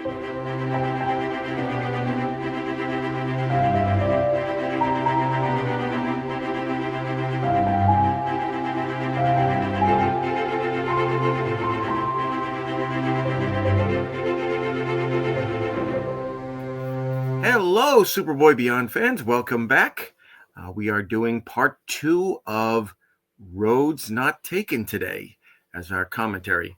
Hello, Superboy Beyond fans. Welcome back. We are doing part 2 of Roads Not Taken today as our commentary.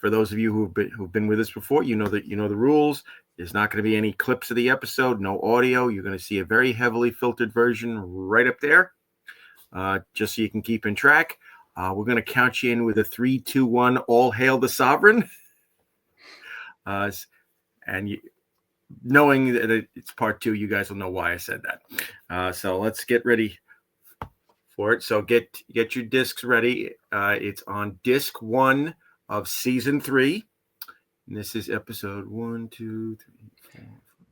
For those of you who've been with us before, you know the rules. There's not going to be any clips of the episode, no audio. You're going to see a very heavily filtered version right up there, just so you can keep in track. We're going to count you in with a 3, 2, 1. All hail the sovereign. Knowing that it's part 2, you guys will know why I said that. So let's get ready for it. So get your discs ready. It's on disc 1 of season 3. And this is episode 1, 2, 3,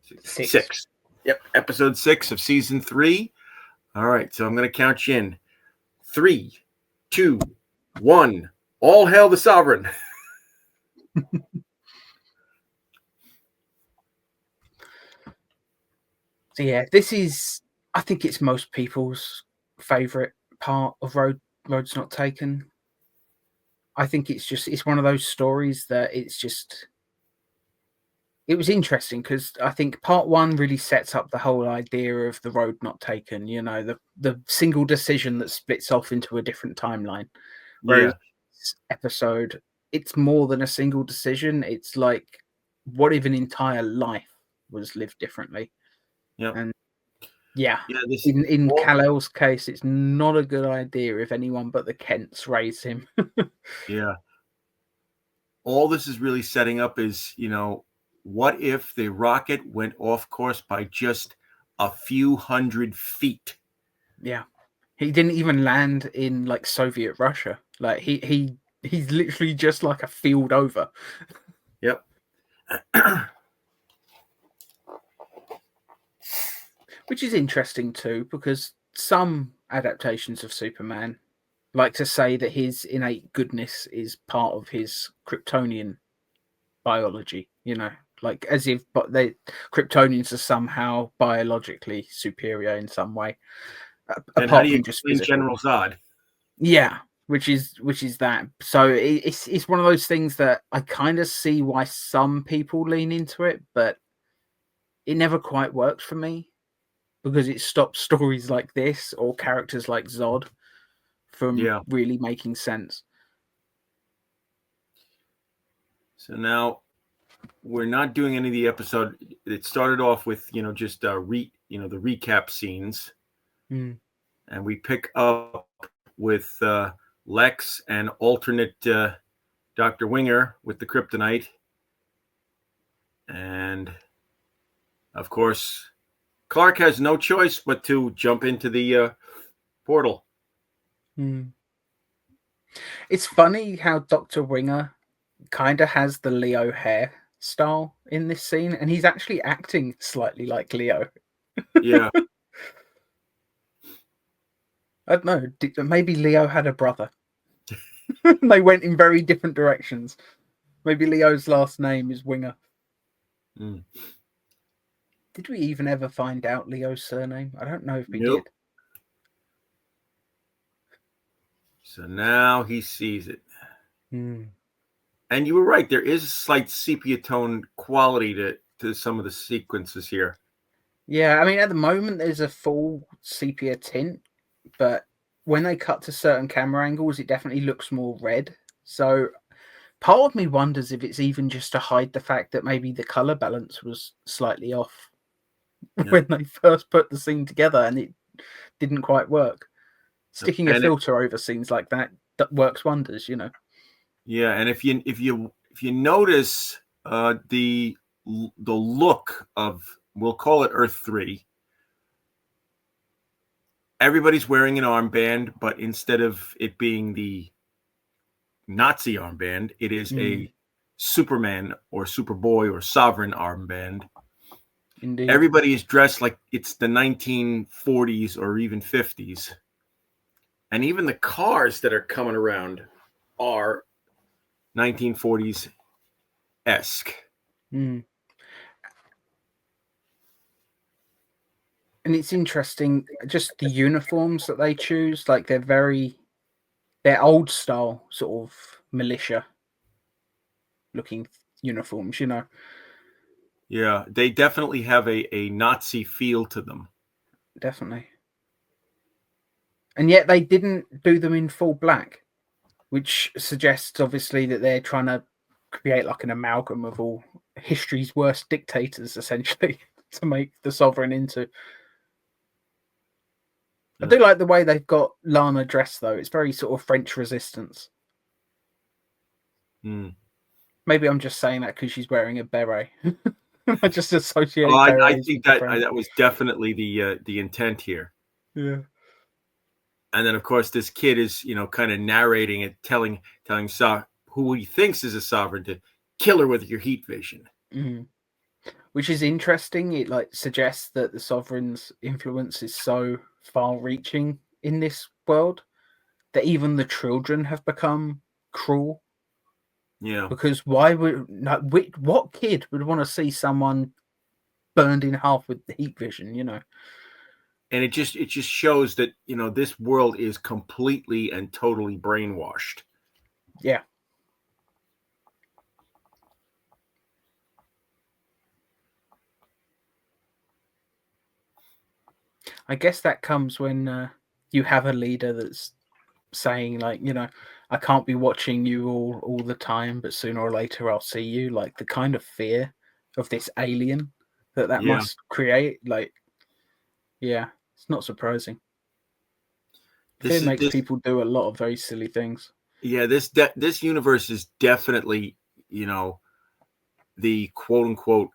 4, 5, 6. Yep, episode 6 of season 3. All right, so I'm going to count you in. 3, 2, 1. All hail the sovereign. So yeah, I think it's most people's favorite part of Roads Not Taken. I think it's one of those stories that it was interesting because I think part 1 really sets up the whole idea of the road not taken, the single decision that splits off into a different timeline. Whereas this episode, it's more than a single decision. It's like, what if an entire life was lived differently? Yeah. And in Kal-El's case, it's not a good idea if anyone but the Kents raise him. Yeah. All this is really setting up is, what if the rocket went off course by just a few hundred feet? Yeah. He didn't even land in like Soviet Russia. Like he's literally just like a field over. Yep. Which is interesting too, because some adaptations of Superman like to say that his innate goodness is part of his Kryptonian biology, like as if Kryptonians are somehow biologically superior in some way. Apart from just General Zod. Yeah, which is that. So it's one of those things that I kind of see why some people lean into it, but it never quite worked for me, because it stops stories like this or characters like Zod from really making sense. So now we're not doing any of the episode. It started off with, just the recap scenes. Mm. And we pick up with Lex and alternate Dr. Winger with the kryptonite. And, of course, Clark has no choice but to jump into the portal. Mm. It's funny how Dr. Winger kind of has the Leo hairstyle in this scene, and he's actually acting slightly like Leo. Yeah. I don't know. Maybe Leo had a brother. They went in very different directions. Maybe Leo's last name is Winger. Mm. Did we even ever find out Leo's surname? I don't know if we did. So now he sees it. Mm. And you were right. There is a slight sepia tone quality to some of the sequences here. Yeah, I mean, at the moment, there's a full sepia tint, but when they cut to certain camera angles, it definitely looks more red. So part of me wonders if it's even just to hide the fact that maybe the color balance was slightly off when they first put the scene together and it didn't quite work. Sticking a filter over scenes like that works wonders, Yeah, and if you notice the look of, we'll call it Earth 3, everybody's wearing an armband, but instead of it being the Nazi armband, it is a Superman or Superboy or Sovereign armband. Indeed. Everybody is dressed like it's the 1940s or even 50s. And even the cars that are coming around are 1940s esque. Mm. And it's interesting, just the uniforms that they choose. Like they're old style sort of militia looking uniforms. Yeah, they definitely have a Nazi feel to them. Definitely. And yet they didn't do them in full black, which suggests obviously that they're trying to create like an amalgam of all history's worst dictators, essentially, to make the sovereign into. I Yeah. do like the way they've got Lana dressed, though. It's very sort of French resistance. Mm. Maybe I'm just saying that because she's wearing a beret. I just Oh, associate I berets think with the that French. that was definitely the intent here. Yeah. And then, of course, this kid is kind of narrating it, telling who he thinks is a sovereign to kill her with your heat vision. Mm. Which is interesting. It like suggests that the sovereign's influence is so far-reaching in this world that even the children have become cruel. Yeah, Because why would what kid would want to see someone burned in half with the heat vision? and it just shows that this world is completely and totally brainwashed. Yeah. I guess that comes when you have a leader that's saying like, I can't be watching you all the time, but sooner or later I'll see you. Like the kind of fear of this alien that Yeah, must create. Like, yeah, it's not surprising. this Fear is makes this people do a lot of very silly things. yeah this universe is definitely the quote unquote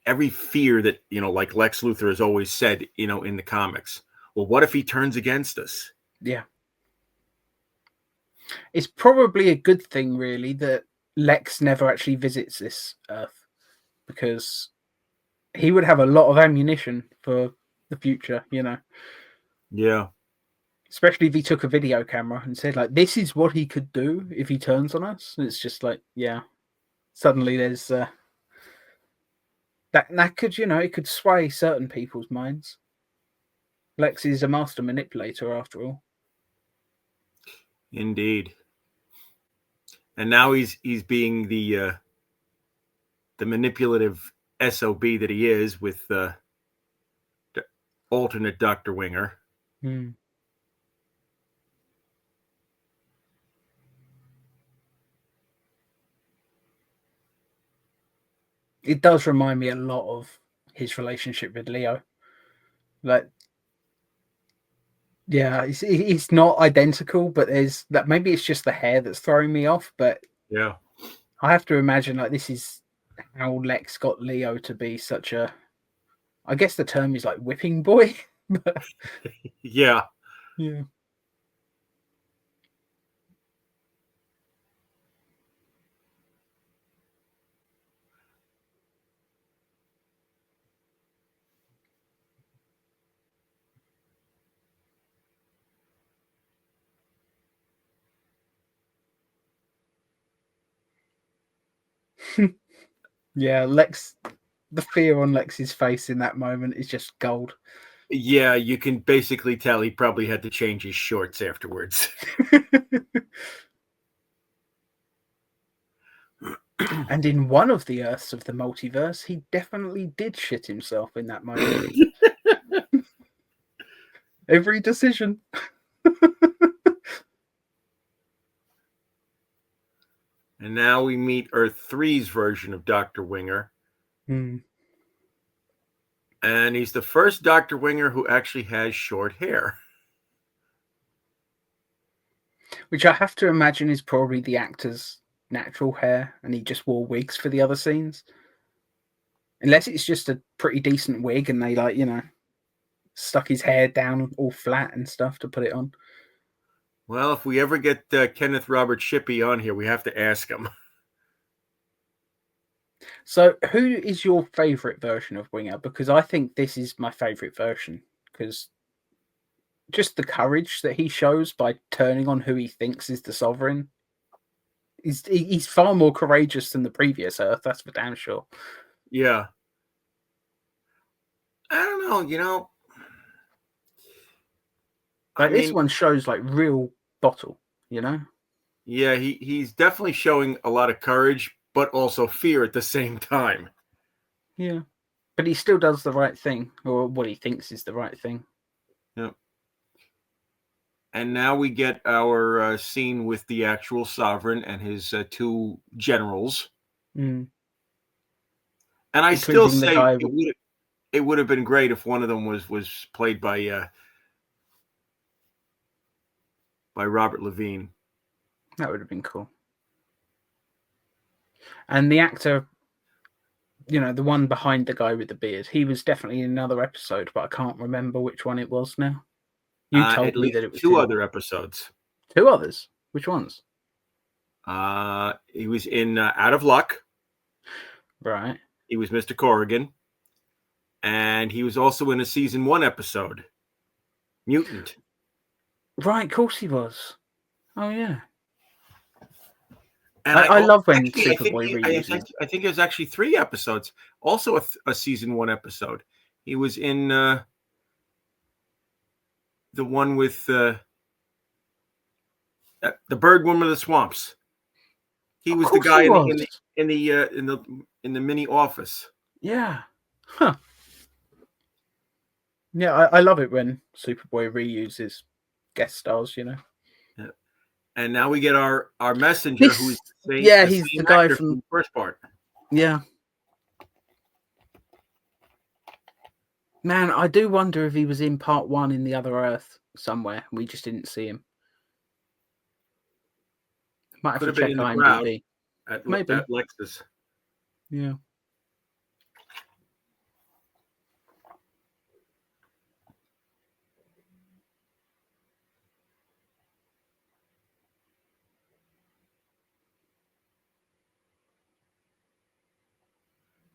every fear that like Lex Luthor has always said in the comics. Well, what if he turns against us? Yeah. It's probably a good thing, really, that Lex never actually visits this Earth because he would have a lot of ammunition for the future. Yeah. Especially if he took a video camera and said, like, this is what he could do if he turns on us. And it's just like, yeah, suddenly there's that could, it could sway certain people's minds. Lex is a master manipulator, after all. Indeed. And now he's being the manipulative SOB that he is with the alternate Dr. Winger. Hmm. It does remind me a lot of his relationship with Leo. Like, yeah, it's not identical, but there's that. Maybe it's just the hair that's throwing me off. But Yeah. I have to imagine like this is how Lex got Leo to be such a. I guess the term is like whipping boy. But Yeah. yeah. Yeah, Lex, the fear on Lex's face in that moment is just gold. Yeah, you can basically tell he probably had to change his shorts afterwards. And in one of the Earths of the multiverse, he definitely did shit himself in that moment. Every decision. And now we meet Earth 3's version of Dr. Winger. Hmm. And he's the first Dr. Winger who actually has short hair. Which I have to imagine is probably the actor's natural hair, and he just wore wigs for the other scenes. Unless it's just a pretty decent wig and they, like, stuck his hair down all flat and stuff to put it on. Well, if we ever get Kenneth Robert Shippey on here, we have to ask him. So, who is your favourite version of Winger? Because I think this is my favourite version. Because just the courage that he shows by turning on who he thinks is the sovereign He's far more courageous than the previous Earth. That's for damn sure. Yeah. I don't know. Like this one shows like real bottle. Yeah, he's definitely showing a lot of courage, but also fear at the same time. Yeah, but he still does the right thing, or what he thinks is the right thing. Yeah. And now we get our scene with the actual sovereign and his two generals. Mm. And I still Including the say guy. it would have been great if one of them was played by Robert Levine. That would have been cool. And the actor, the one behind the guy with the beard, he was definitely in another episode, but I can't remember which one it was now. You told At me least that it was two him. other episodes. Two others? Which ones? He was in Out of Luck. Right. He was Mr. Corrigan. And he was also in a season 1 episode, Mutant. Right, of course he was. Oh, yeah. And I love when actually, Superboy reuses. I think there's actually 3 episodes. Also a season 1 episode. He was in the one with the Bird Woman of the Swamps. He was the guy in the mini office. Yeah. Huh. Yeah, I love it when Superboy reuses guest stars, Yeah. And now we get our messenger, who's he's the guy from the first part. Yeah. Man, I do wonder if he was in part 1 in the other Earth somewhere. We just didn't see him. Might have to check IMDb. Maybe at Lexus. Yeah.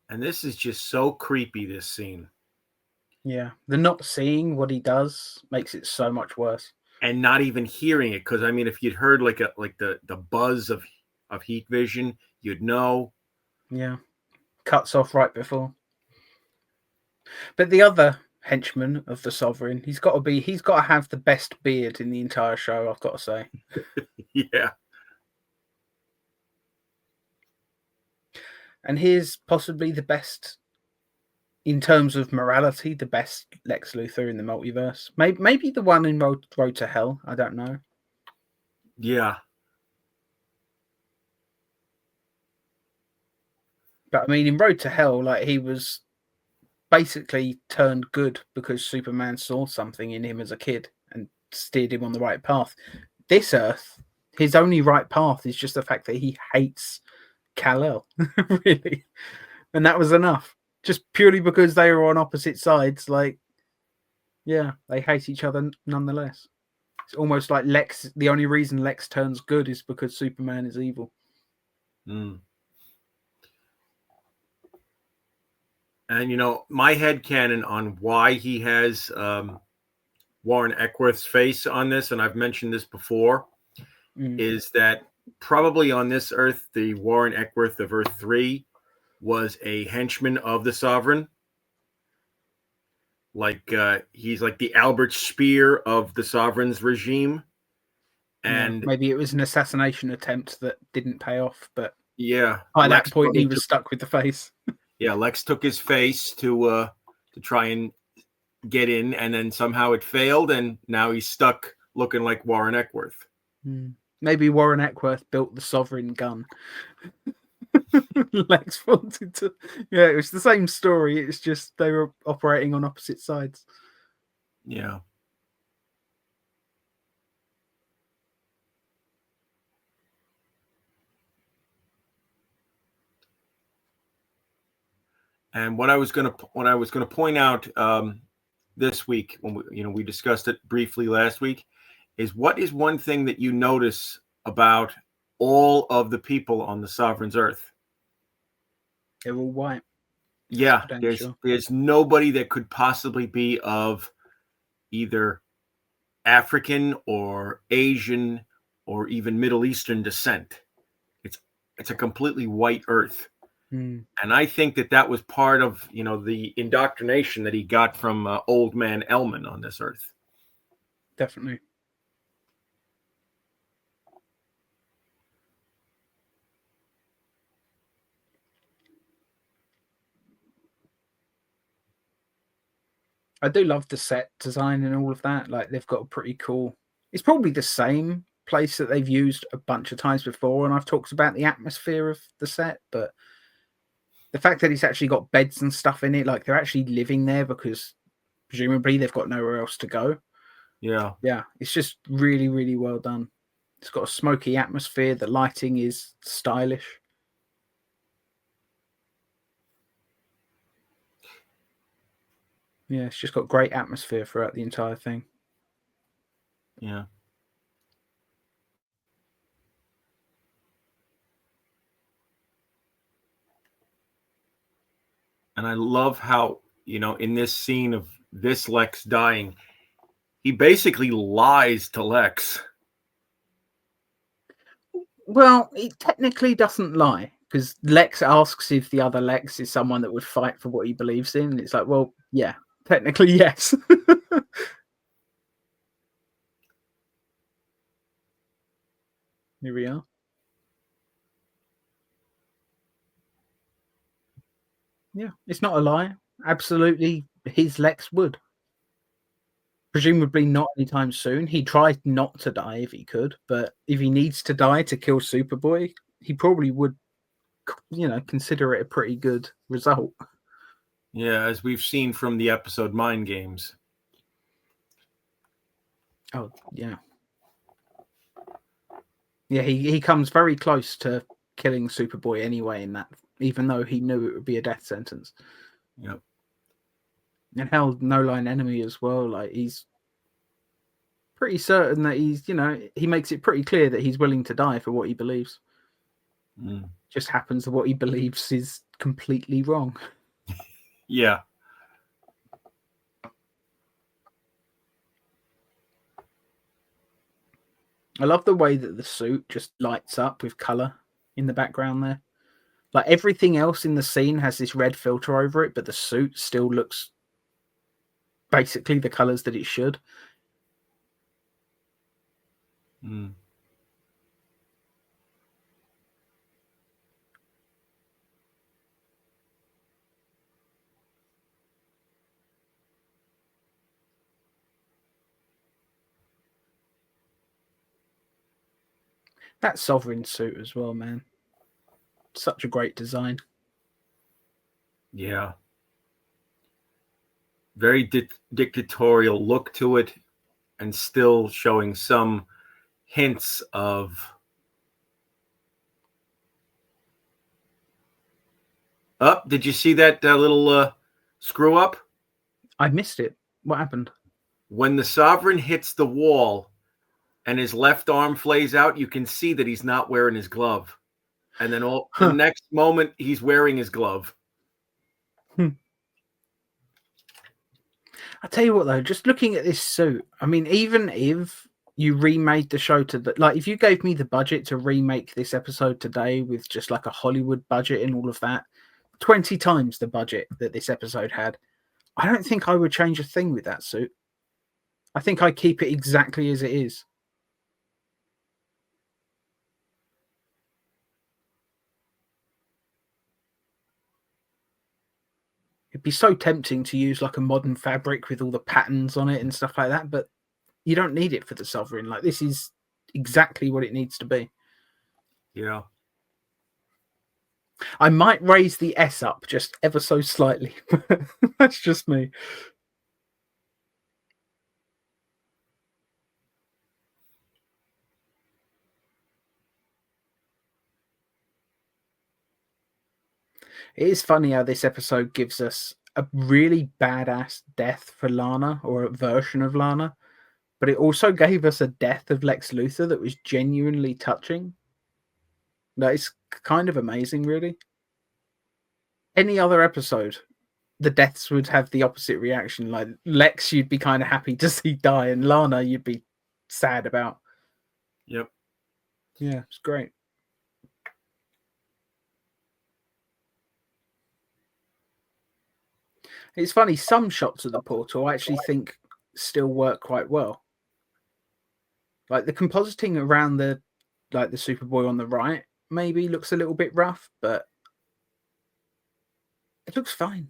And this is just so creepy, this scene. Yeah. The not seeing what he does makes it so much worse. And not even hearing it, because I mean, if you'd heard like the buzz of heat vision, you'd know. Yeah. Cuts off right before. But the other henchman of the Sovereign, he's got to have the best beard in the entire show, I've got to say. Yeah. And here's possibly the best, in terms of morality, the best Lex Luthor in the multiverse. Maybe the one in Road to Hell. I don't know. Yeah. But I mean, in Road to Hell, like he was basically turned good because Superman saw something in him as a kid and steered him on the right path. This Earth, his only right path is just the fact that he hates Kal-El, really. And that was enough. Just purely because they were on opposite sides, like, yeah, they hate each other nonetheless. It's almost like Lex, the only reason Lex turns good is because Superman is evil. Mm. And, my headcanon on why he has Warren Eckworth's face on this, and I've mentioned this before, is that probably on this Earth, the Warren Eckworth of Earth 3 was a henchman of the Sovereign. Like he's like the Albert Speer of the Sovereign's regime. And maybe it was an assassination attempt that didn't pay off, but yeah, by that point he was stuck with the face. Yeah, Lex took his face to try and get in, and then somehow it failed, and now he's stuck looking like Warren Eckworth. Maybe Warren Eckworth built the Sovereign gun. Lex wanted to. Yeah, it was the same story. It's just they were operating on opposite sides. Yeah. And what I was going to point out this week, when we discussed it briefly last week, is what is one thing that you notice about all of the people on the Sovereign's Earth? They're all white. Yeah, there's nobody that could possibly be of either African or Asian or even Middle Eastern descent. it's a completely white Earth. Mm, And I think that was part of, the indoctrination that he got from old man Elman on this Earth. definitely. I do love the set design and all of that. Like they've got a pretty cool. It's probably the same place that they've used a bunch of times before, and I've talked about the atmosphere of the set, but the fact that it's actually got beds and stuff in it, like they're actually living there because presumably they've got nowhere else to go. Yeah. Yeah, it's just really, really well done. It's got a smoky atmosphere. The lighting is stylish. Yeah, it's just got great atmosphere throughout the entire thing. Yeah. And I love how, in this scene of this Lex dying, he basically lies to Lex. Well, it technically doesn't lie because Lex asks if the other Lex is someone that would fight for what he believes in. And it's like, well, yeah, technically, yes. Here we are. Yeah, it's not a lie. Absolutely, his Lex would. Presumably not anytime soon. He tried not to die if he could, but if he needs to die to kill Superboy, he probably would, consider it a pretty good result. Yeah, as we've seen from the episode Mind Games. Oh, yeah. Yeah, he comes very close to killing Superboy anyway in that, even though he knew it would be a death sentence. Yep. And held No Line Enemy as well. Like he's pretty certain that he makes it pretty clear that he's willing to die for what he believes. Mm. Just happens that what he believes is completely wrong. Yeah. I love the way that the suit just lights up with color in the background there. Like everything else in the scene has this red filter over it, but the suit still looks basically the colors that it should. Mm. That Sovereign suit as well, man. Such a great design. Yeah. Very dictatorial look to it, and still showing some hints of did you see that little screw up? I missed it. What happened? When the Sovereign hits the wall and his left arm flays out, you can see that he's not wearing his glove. And then the next moment, he's wearing his glove. I tell you what, though, just looking at this suit, I mean, even if you remade the show if you gave me the budget to remake this episode today with just like a Hollywood budget and all of that, 20 times the budget that this episode had, I don't think I would change a thing with that suit. I think I keep it exactly as it is. It'd be so tempting to use like a modern fabric with all the patterns on it and stuff like that, but you don't need it for the Sovereign. Like this is exactly what it needs to be. Yeah. I might raise the S up just ever so slightly. That's just me. It is funny how this episode gives us a really badass death for Lana, or a version of Lana, but it also gave us a death of Lex Luthor that was genuinely touching. That is kind of amazing, really. Any other episode, the deaths would have the opposite reaction. Like Lex, you'd be kind of happy to see die, and Lana, you'd be sad about. Yep. Yeah, it's great. It's funny, some shots of the portal I actually think still work quite well. Like the compositing around the Superboy on the right maybe looks a little bit rough, but it looks fine.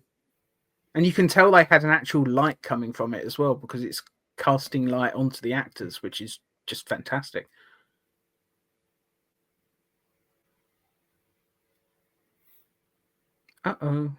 And you can tell they had an actual light coming from it as well, because it's casting light onto the actors, which is just fantastic. Uh-oh.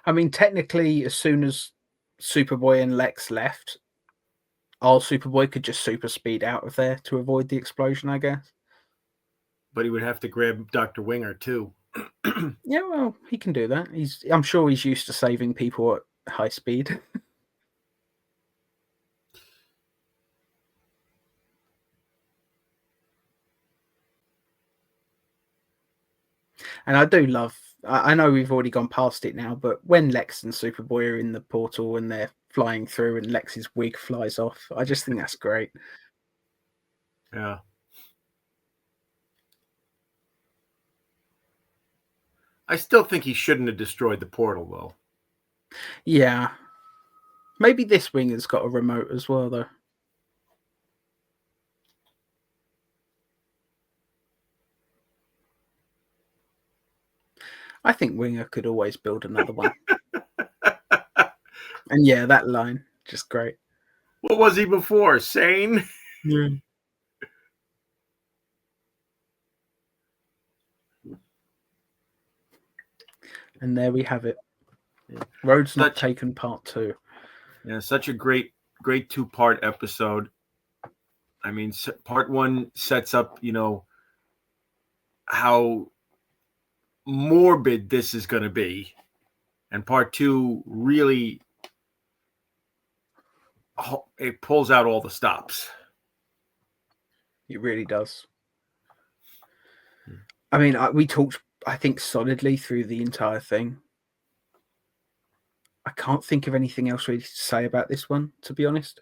I mean, technically, as soon as Superboy and Lex left, our Superboy could just super speed out of there to avoid the explosion, I guess. But he would have to grab Dr. Winger too. Yeah, well, he can do that. I'm sure he's used to saving people at high speed. And I do love. I know we've already gone past it now, but when Lex and Superboy are in the portal and they're flying through and Lex's wig flies off, I just think that's great. Yeah. I still think he shouldn't have destroyed the portal, though. Yeah. Maybe this wing has got a remote as well, though. I think Winger could always build another one. And yeah, that line, just great. What was he before? Sane? Yeah. And there we have it. Roads Not Taken Part 2. Yeah, such a great 2-part episode. I mean, part 1 sets up, how morbid this is going to be. And part 2 really, it pulls out all the stops. It really does. I mean, we talked, I think, solidly through the entire thing. I can't think of anything else really to say about this one, to be honest.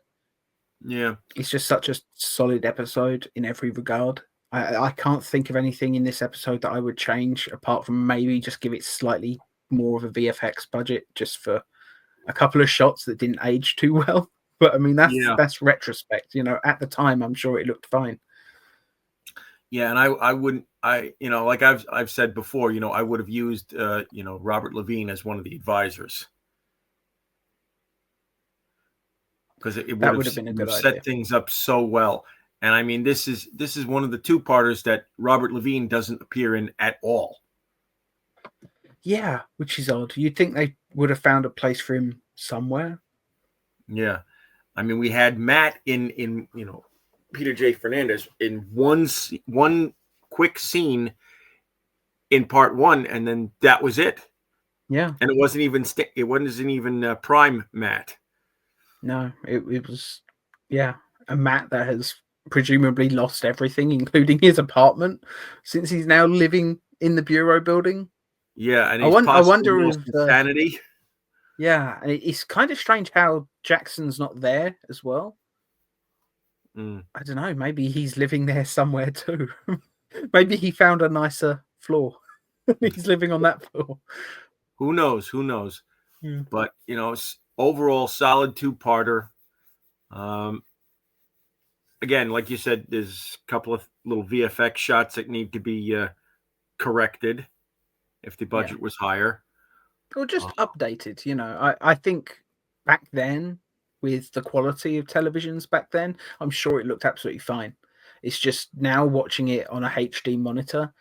Yeah. It's just such a solid episode in every regard. I can't think of anything in this episode that I would change, apart from maybe just give it slightly more of a VFX budget, just for a couple of shots that didn't age too well. But I mean, that's retrospect. At the time, I'm sure it looked fine. Yeah, and I wouldn't, like I've said before, I would have used Robert Levine as one of the advisors, because it would have been a good idea. Set things up so well. And I mean, this is one of the 2-parters that Robert Levine doesn't appear in at all. Yeah, which is odd. You'd think they would have found a place for him somewhere. Yeah, I mean, we had Matt in Peter J. Fernandez in one quick scene in part 1, and then that was it. Yeah, and it wasn't even Prime Matt. No, it was a Matt that has presumably lost everything, including his apartment, since he's now living in the Bureau building. Yeah, and I wonder if insanity. Yeah, and it's kind of strange how Jackson's not there as well. I don't know. Maybe he's living there somewhere too. Maybe he found a nicer floor. He's living on that floor. Who knows? Yeah. But overall, solid 2-parter. Again, like you said, there's a couple of little VFX shots that need to be corrected if the budget was higher. Or just updated, I think back then, with the quality of televisions back then, I'm sure it looked absolutely fine. It's just now watching it on a HD monitor,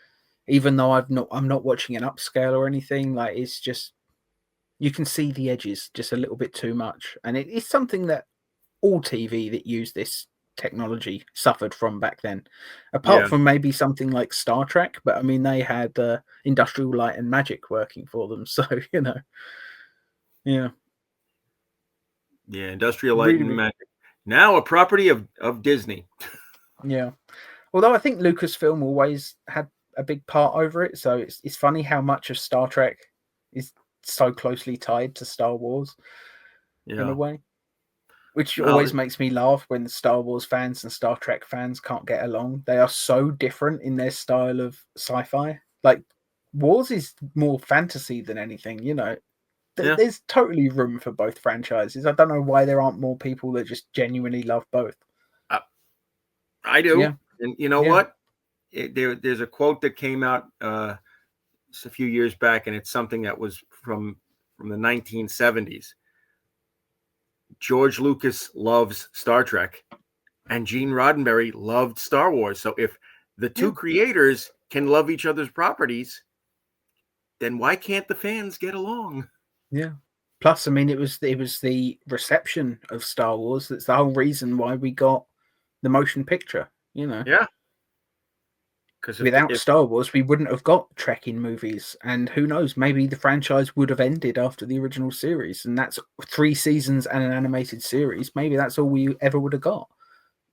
even though I'm not watching an upscale or anything, like it's just, you can see the edges just a little bit too much. And it's something that all TV that used this technology suffered from back then, apart from maybe something like Star Trek. But I mean, they had Industrial Light and Magic working for them, so yeah, Industrial Light and Magic, now a property of Disney. Yeah, although I think Lucasfilm always had a big part over it. So it's funny how much of Star Trek is so closely tied to Star Wars in a Yeah. way, which Well, always makes me laugh when the Star Wars fans and Star Trek fans can't get along. They are so different in their style of sci-fi. Like Wars is more fantasy than anything, you know. yeah, There's totally room for both franchises. I don't know why there aren't more people that just genuinely love both. I do. Yeah, And you know yeah, what? There's a quote that came out just a few years back, and it's something that was from the 1970s. George Lucas loves Star Trek, and Gene Roddenberry loved Star Wars. So if the yeah, two creators can love each other's properties, then why can't the fans get along? yeah. Plus, I mean, it was the reception of Star Wars that's the whole reason why we got the motion picture. You know, Yeah, because without if Star Wars, we wouldn't have got Trekking movies, and who knows, maybe the franchise would have ended after the original series, and that's 3 seasons and an animated series. Maybe that's all we ever would have got.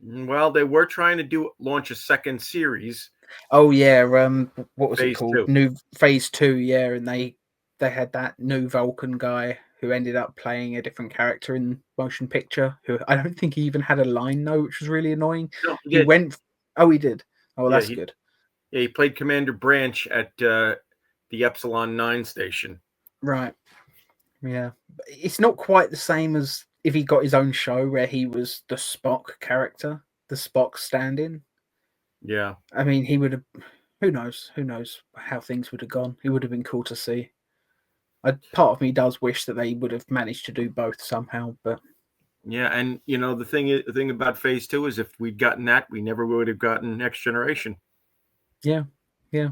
well, they were trying to launch a second series, Oh yeah, what was it phase called? two. New Phase Two, yeah, and they had that new Vulcan guy who ended up playing a different character in motion picture. Who I don't think he even had a line though, which was really annoying. No, he He did. went, oh, he did. Oh, well, Yeah, that's good. he played Commander Branch at the Epsilon 9 station. Right, yeah, it's not quite the same as if he got his own show where he was the Spock character, the Spock stand-in. Yeah. I mean, he would have. Who knows? Who knows how things would have gone? It would have been cool to see. Part of me does wish that they would have managed to do both somehow, but Yeah, and the thing about phase two is if we'd gotten that, we never would have gotten Next Generation. yeah, yeah.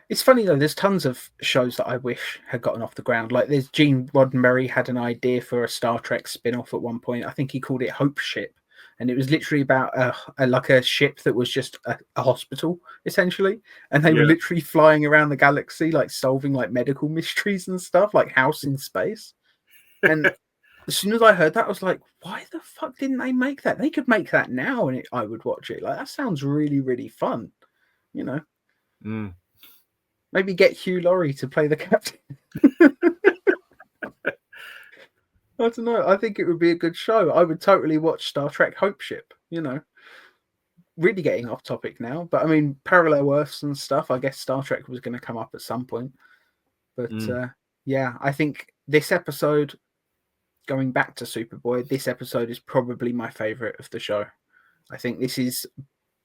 It's funny though. There's tons of shows that I wish had gotten off the ground. Like there's Gene Roddenberry had an idea for a Star Trek spin-off at one point. I think he called it Hope Ship, and it was literally about like a ship that was just a hospital essentially, and they were Yeah. literally flying around the galaxy like solving like medical mysteries and stuff, like House in Space. And as soon as I heard that, I was like, why the fuck didn't they make that? They could make that now and I would watch it. Like, that sounds really, really fun. You know, Mm. maybe get Hugh Laurie to play the captain. I don't know. I think it would be a good show. I would totally watch Star Trek Hope Ship, you know. Really getting off topic now, but I mean, parallel Earths and stuff. I guess Star Trek was going to come up at some point. But Mm. yeah, I think this episode, going back to Superboy, this episode is probably my favorite of the show. I think this is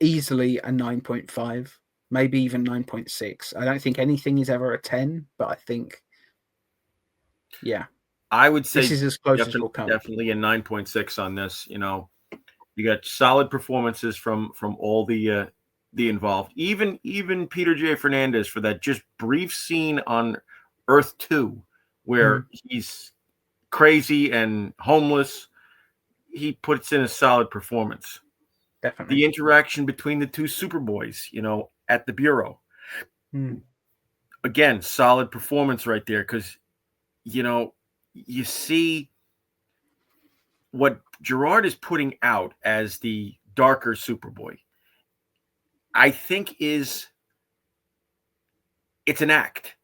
easily a 9.5, maybe even 9.6. I don't think anything is ever a 10, but I think, yeah, I would this say is as close as we'll come. definitely a 9.6 on this. You got solid performances from all the involved. Even Peter J. Fernandez for that just brief scene on Earth 2 where he's crazy and homeless. He puts in a solid performance. Definitely. The interaction between the two Superboys, at the bureau. Again, solid performance right there because you see what Gerard is putting out as the darker Superboy. I think it's an act,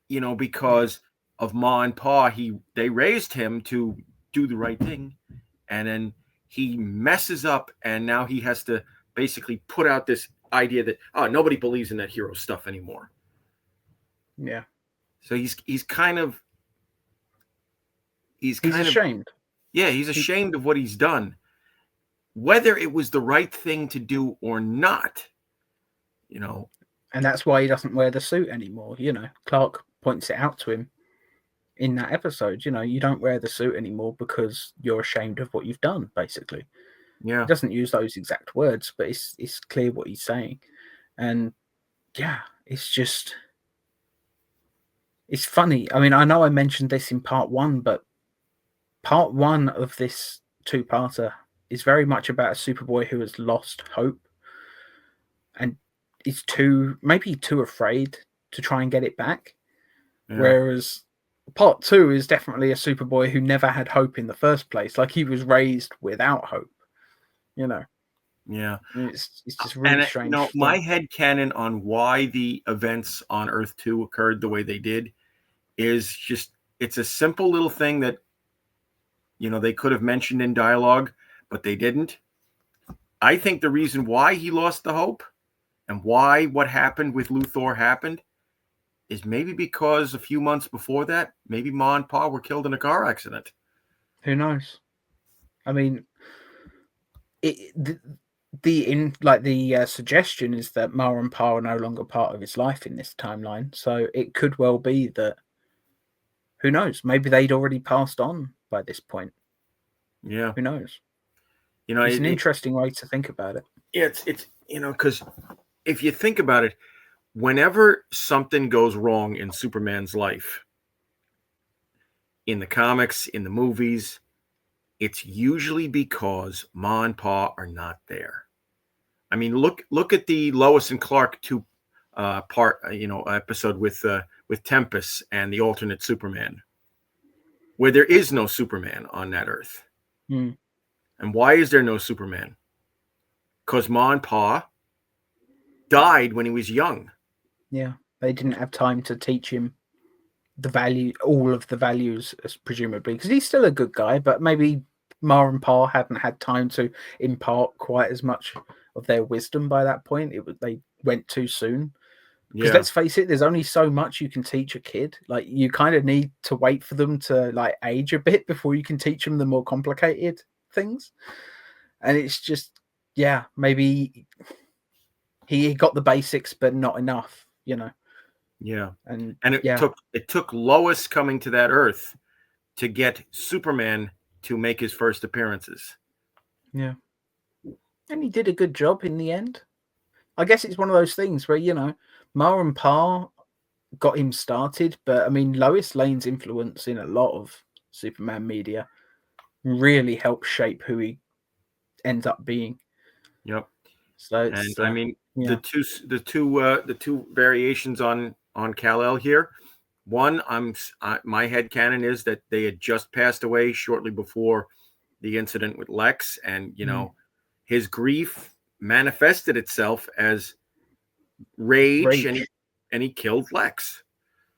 because of Ma and Pa. They raised him to do the right thing, and then he messes up, and now he has to basically put out this idea that nobody believes in that hero stuff anymore. Yeah. So he's kind of ashamed. Yeah, he's ashamed of what he's done, whether it was the right thing to do or not. And that's why he doesn't wear the suit anymore. Clark points it out to him in that episode. You don't wear the suit anymore because you're ashamed of what you've done, basically. Yeah. He doesn't use those exact words, but it's clear what he's saying. And yeah, it's funny. I mean, I know I mentioned this in part one, but part one of this two-parter is very much about a Superboy who has lost hope and is maybe too afraid to try and get it back. Yeah. Whereas part two is definitely a Superboy who never had hope in the first place. Like he was raised without hope, Yeah. It's just a really And strange my thing. headcanon on why the events on Earth 2 occurred the way they did is just it's a simple little thing that they could have mentioned in dialogue, but they didn't. I think the reason why he lost the hope and why what happened with Luthor happened is maybe because a few months before that, maybe Ma and Pa were killed in a car accident. Who knows? I mean, it, the suggestion is that Ma and Pa are no longer part of his life in this timeline, so it could well be that, who knows, maybe they'd already passed on by this point. Yeah. Who knows? You know, It's an interesting way to think about it. it's because if you think about it, whenever something goes wrong in Superman's life, in the comics, in the movies, it's usually because Ma and Pa are not there. I mean, look at the Lois and Clark episode with Tempest and the alternate Superman, where there is no Superman on that Earth. Hmm. And why is there no Superman? Because Ma and Pa died when he was young. Yeah, they didn't have time to teach him all of the values, presumably, because he's still a good guy, but maybe Ma and Pa hadn't had time to impart quite as much of their wisdom by that point. They went too soon. Because Yeah, let's face it, there's only so much you can teach a kid. Like, you kind of need to wait for them to like age a bit before you can teach them the more complicated things. And it's just, yeah, maybe he got the basics, but not enough, yeah. And And yeah, it took Lois coming to that Earth to get Superman to make his first appearances. yeah. And he did a good job in the end. I guess it's one of those things where, Ma and Pa got him started, but I mean, Lois Lane's influence in a lot of Superman media really helped shape who he ends up being. Yep. So And it's I mean yeah, the two variations on Kal-El here. One, my head canon is that they had just passed away shortly before the incident with Lex, and mm, his grief manifested itself as rage, rage. and he killed Lex.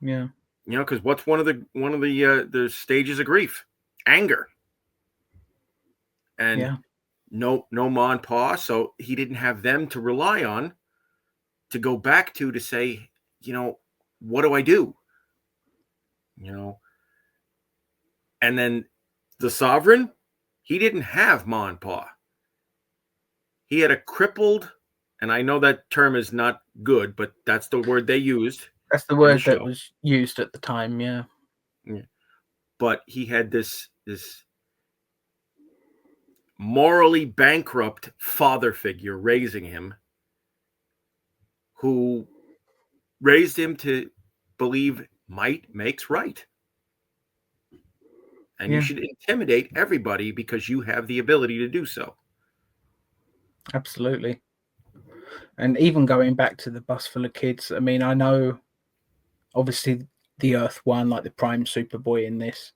Yeah, Because what's one of the stages of grief? Anger. And yeah, no Ma and Pa, so he didn't have them to rely on to go back to say, what do I do? You know, and then the Sovereign, he didn't have Ma and Pa. He had a crippled, and I know that term is not good, but that's the word they used that's the in the word that show. was used at the time. Yeah, Yeah. But he had this morally bankrupt father figure raising him, who raised him to believe might makes right. And you yeah, should intimidate everybody because you have the ability to do so. absolutely. And even going back to the bus full of kids, I mean, I know obviously the Earth One, like the Prime Superboy in this,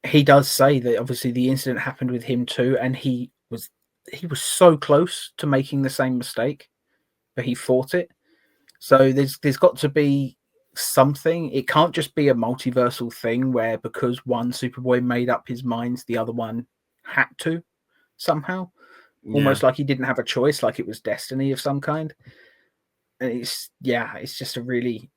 he does say that obviously the incident happened with him too, and he was so close to making the same mistake, but he fought it. So there's got to be something. It can't just be a multiversal thing where because one Superboy made up his mind, the other one had to somehow, Yeah, almost like he didn't have a choice, like it was destiny of some kind. And it's just a really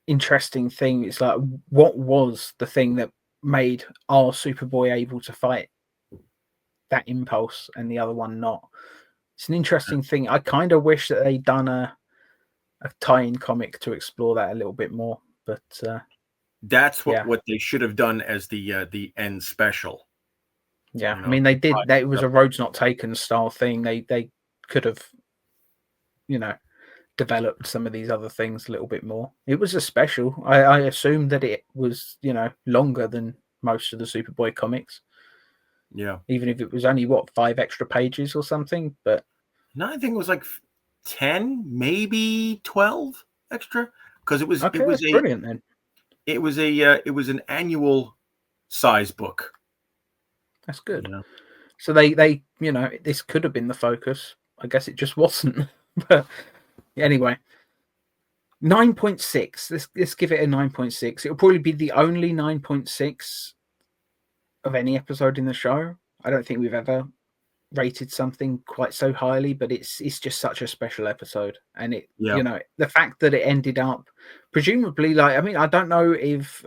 interesting thing. It's like, what was the thing that made our Superboy able to fight that impulse and the other one not? It's an interesting thing. I kind of wish that they'd done a tie-in comic to explore that a little bit more. But that's yeah, what they should have done as the end special. yeah. I mean, they To did. tie That it it was up. a roads not taken style thing. They could have, you know, developed some of these other things a little bit more. It was a special. I assumed that it was, longer than most of the Superboy comics, Yeah. even if it was only what 5 extra pages or something. But No, I think it was like 10, maybe 12 extra, because okay, that's brilliant then. it was an annual size book. That's You good. know. So they this could have been the focus. I guess it just wasn't. But anyway, 9.6. Let's give it a 9.6. It'll probably be the only 9.6 of any episode in the show. I don't think we've ever rated something quite so highly, but it's just such a special episode. And it, Yeah. the fact that it ended up presumably, like, I mean, I don't know if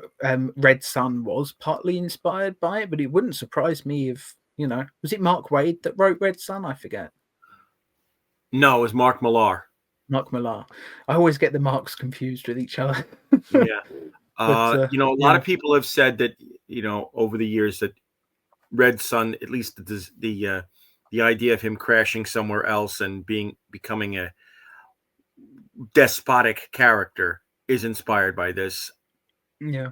Red Sun was partly inspired by it, but it wouldn't surprise me if, was it Mark Waid that wrote Red Sun? I forget. No, it was Mark Millar. Mark Millar. I always get the marks confused with each other. Yeah. But A lot of people have said that, over the years that Red Sun, at least the idea of him crashing somewhere else and becoming a despotic character is inspired by this. Yeah.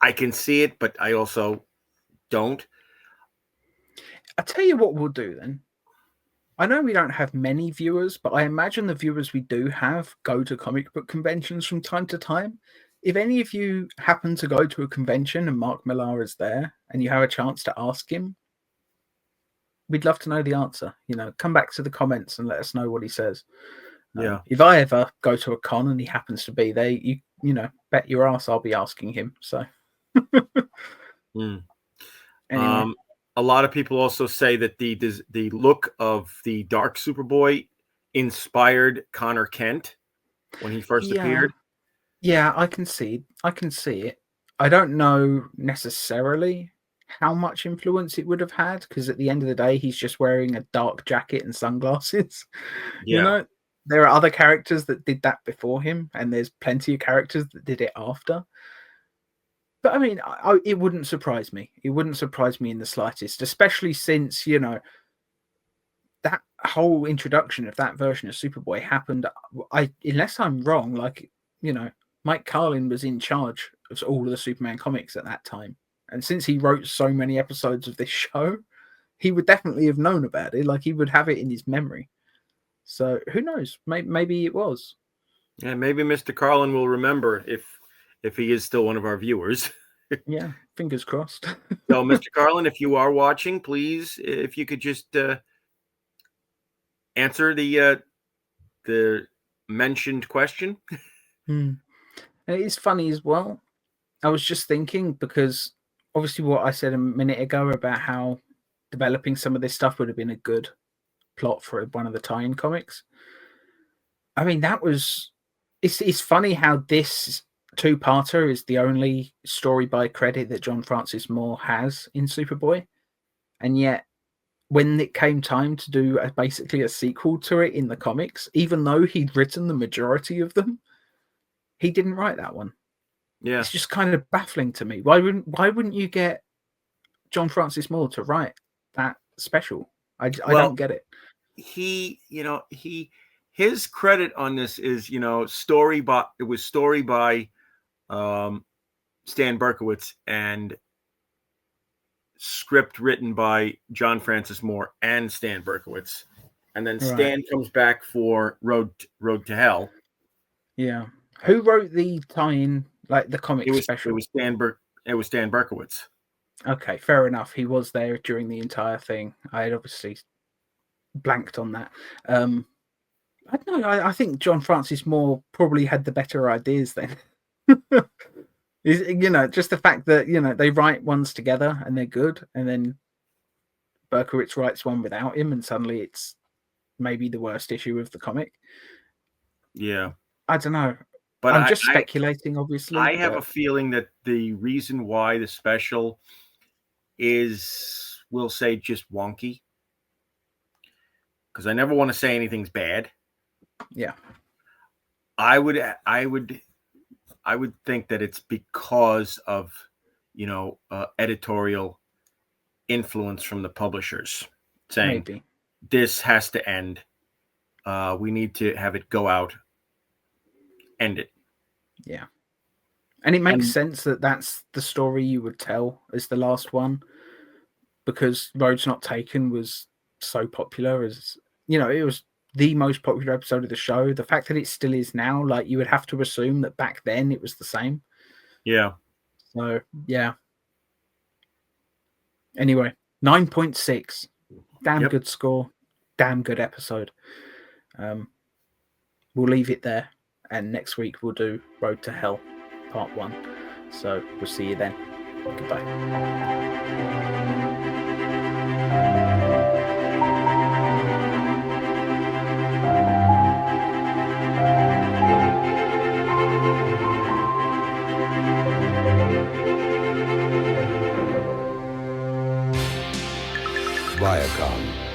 I can see it, but I also don't. I'll tell you what we'll do then. I know we don't have many viewers, but I imagine the viewers we do have go to comic book conventions from time to time. If any of you happen to go to a convention and Mark Millar is there and you have a chance to ask him, we'd love to know the answer. Come back to the comments and let us know what he says. Yeah. If I ever go to a con and he happens to be there, you bet your ass I'll be asking him. So Anyway. A lot of people also say that the look of the Dark Superboy inspired Connor Kent when he first appeared. Yeah, I can see it. I don't know necessarily how much influence it would have had, because at the end of the day, he's just wearing a dark jacket and sunglasses. Yeah. There are other characters that did that before him, and there's plenty of characters that did it after. But I mean, it wouldn't surprise me. It wouldn't surprise me in the slightest, especially since, that whole introduction of that version of Superboy happened. Unless I'm wrong, Mike Carlin was in charge of all of the Superman comics at that time. And since he wrote so many episodes of this show, he would definitely have known about it. Like, he would have it in his memory. So who knows? Maybe it was. Yeah, maybe Mr. Carlin will remember if he is still one of our viewers. Yeah, fingers crossed. So, Mr. Carlin, if you are watching, please, if you could just answer the mentioned question. And it is funny as well. I was just thinking, because obviously what I said a minute ago about how developing some of this stuff would have been a good plot for one of the tie-in comics. I mean, it's funny how this two-parter is the only story by credit that John Francis Moore has in Superboy. And yet, when it came time to do basically a sequel to it in the comics, even though he'd written the majority of them, he didn't write that one. Yeah. It's just kind of baffling to me. Why wouldn't you get John Francis Moore to write that special? I don't get it. His credit on this is, it was story by Stan Berkowitz and script written by John Francis Moore and Stan Berkowitz. And then Stan comes back for Road to Hell. Yeah. Who wrote the tie-in, like the comic special? It was Stan Berkowitz. Okay, fair enough. He was there during the entire thing. I had obviously blanked on that. I don't know. I think John Francis Moore probably had the better ideas then. Just the fact that, they write ones together and they're good, and then Berkowitz writes one without him, and suddenly it's maybe the worst issue of the comic. Yeah. I don't know. But I'm just speculating, obviously. I have a feeling that the reason why the special is, we'll say, just wonky, because I never want to say anything's bad. Yeah. I would think that it's because of, editorial influence from the publishers saying, maybe this has to end. We need to have it go out. End it. Yeah. And it makes sense that that's the story you would tell as the last one, because Road's Not Taken was so popular, as it was the most popular episode of the show. The fact that it still is now, like, you would have to assume that back then it was the same. Yeah. So, yeah. Anyway, 9.6. Damn good score. damn good episode. We'll leave it there, and next week we'll do Road to Hell Part 1. So we'll see you then. Goodbye. Viacom.